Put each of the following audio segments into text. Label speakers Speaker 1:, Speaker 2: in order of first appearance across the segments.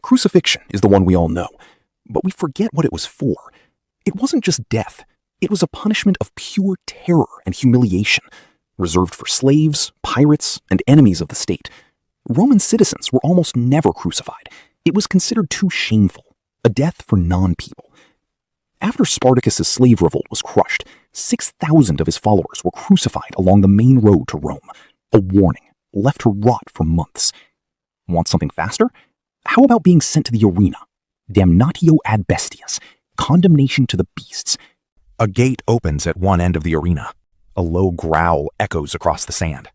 Speaker 1: Crucifixion is the one we all know, but we forget what it was for. It wasn't just death. It was a punishment of pure terror and humiliation, reserved for slaves, pirates, and enemies of the state. Roman citizens were almost never crucified. It was considered too shameful, a death for non-people. After Spartacus's slave revolt was crushed, 6,000 of his followers were crucified along the main road to Rome, a warning left to rot for months. Want something faster? How about being sent to the arena? Damnatio ad bestias, condemnation to the beasts.
Speaker 2: A gate opens at one end of the arena. A low growl echoes across the sand.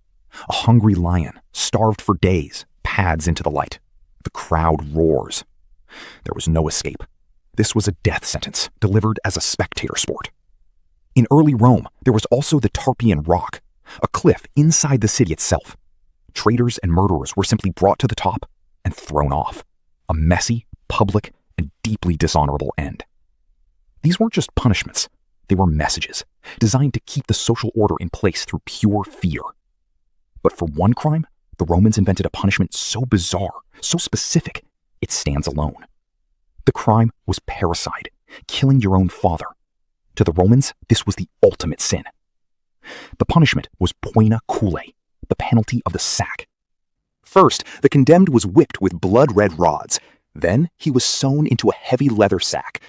Speaker 2: A hungry lion, starved for days, pads into the light. The crowd roars. There was no escape. This was a death sentence, delivered as a spectator sport. In early Rome, there was also the Tarpeian Rock, a cliff inside the city itself. Traitors and murderers were simply brought to the top and thrown off. A messy, public, and deeply dishonorable end. These weren't just punishments. They were messages, designed to keep the social order in place through pure fear. But for one crime, the Romans invented a punishment so bizarre, so specific, it stands alone. The crime was parricide, killing your own father. To the Romans, this was the ultimate sin. The punishment was poena culae, the penalty of the sack. First, the condemned was whipped with blood-red rods. Then, he was sewn into a heavy leather sack,